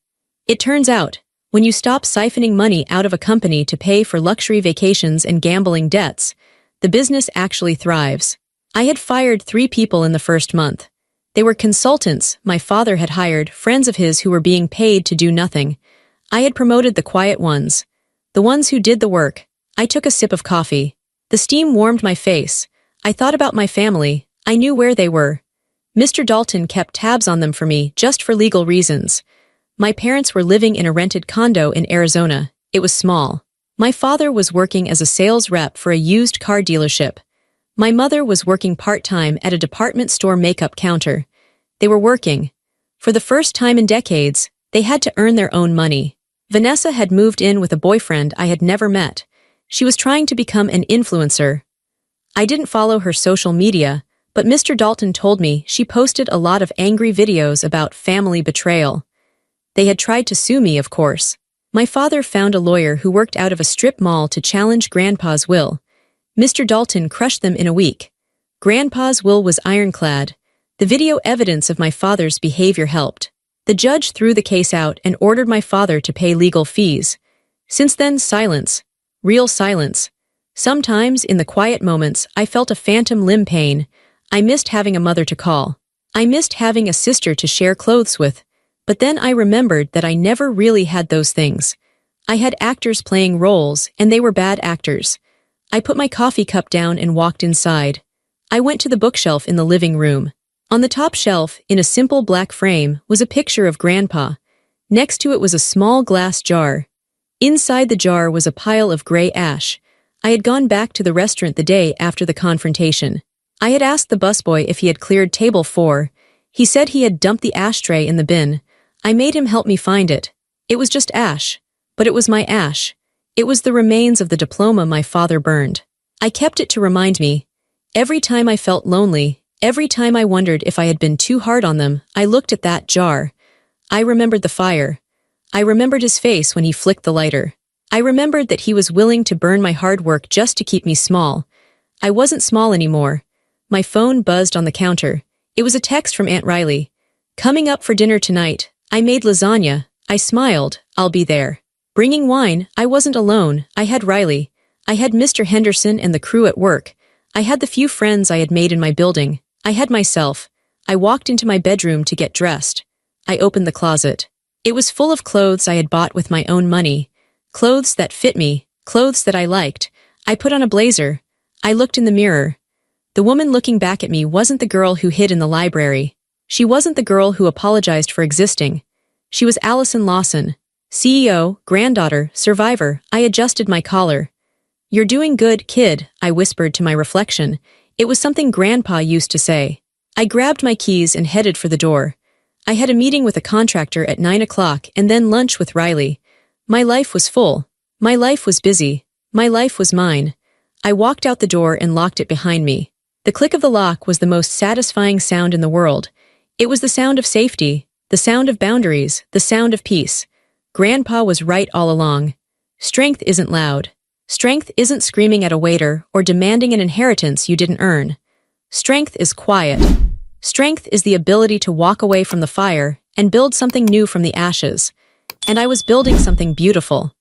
It turns out, when you stop siphoning money out of a company to pay for luxury vacations and gambling debts, the business actually thrives. I had fired 3 people in the first month. They were consultants my father had hired, friends of his who were being paid to do nothing. I had promoted the quiet ones. The ones who did the work. I took a sip of coffee. The steam warmed my face. I thought about my family. I knew where they were. Mr. Dalton kept tabs on them for me, just for legal reasons. My parents were living in a rented condo in Arizona. It was small. My father was working as a sales rep for a used car dealership. My mother was working part-time at a department store makeup counter. They were working. For the first time in decades, they had to earn their own money. Vanessa had moved in with a boyfriend I had never met. She was trying to become an influencer. I didn't follow her social media, but Mr. Dalton told me she posted a lot of angry videos about family betrayal. They had tried to sue me, of course. My father found a lawyer who worked out of a strip mall to challenge Grandpa's will. Mr. Dalton crushed them in a week. Grandpa's will was ironclad. The video evidence of my father's behavior helped. The judge threw the case out and ordered my father to pay legal fees. Since then, silence. Real silence. Sometimes, in the quiet moments, I felt a phantom limb pain. I missed having a mother to call. I missed having a sister to share clothes with. But then I remembered that I never really had those things. I had actors playing roles, and they were bad actors. I put my coffee cup down and walked inside. I went to the bookshelf in the living room. On the top shelf, in a simple black frame, was a picture of Grandpa. Next to it was a small glass jar. Inside the jar was a pile of gray ash. I had gone back to the restaurant the day after the confrontation. I had asked the busboy if he had cleared table 4. He said he had dumped the ashtray in the bin. I made him help me find it. It was just ash. But it was my ash. It was the remains of the diploma my father burned. I kept it to remind me. Every time I felt lonely, every time I wondered if I had been too hard on them, I looked at that jar. I remembered the fire. I remembered his face when he flicked the lighter. I remembered that he was willing to burn my hard work just to keep me small. I wasn't small anymore. My phone buzzed on the counter. It was a text from Aunt Riley. Coming up for dinner tonight. I made lasagna. I smiled. I'll be there. Bringing wine. I wasn't alone. I had Riley. I had Mr. Henderson and the crew at work. I had the few friends I had made in my building. I had myself. I walked into my bedroom to get dressed. I opened the closet. It was full of clothes I had bought with my own money. Clothes that fit me. Clothes that I liked. I put on a blazer. I looked in the mirror. The woman looking back at me wasn't the girl who hid in the library. She wasn't the girl who apologized for existing. She was Allison Lawson. CEO, granddaughter, survivor. I adjusted my collar. "You're doing good, kid," I whispered to my reflection. It was something Grandpa used to say. I grabbed my keys and headed for the door. I had a meeting with a contractor at 9 o'clock and then lunch with Riley. My life was full. My life was busy. My life was mine. I walked out the door and locked it behind me. The click of the lock was the most satisfying sound in the world. It was the sound of safety, the sound of boundaries, the sound of peace. Grandpa was right all along. Strength isn't loud. Strength isn't screaming at a waiter or demanding an inheritance you didn't earn. Strength is quiet. Strength is the ability to walk away from the fire and build something new from the ashes. And I was building something beautiful.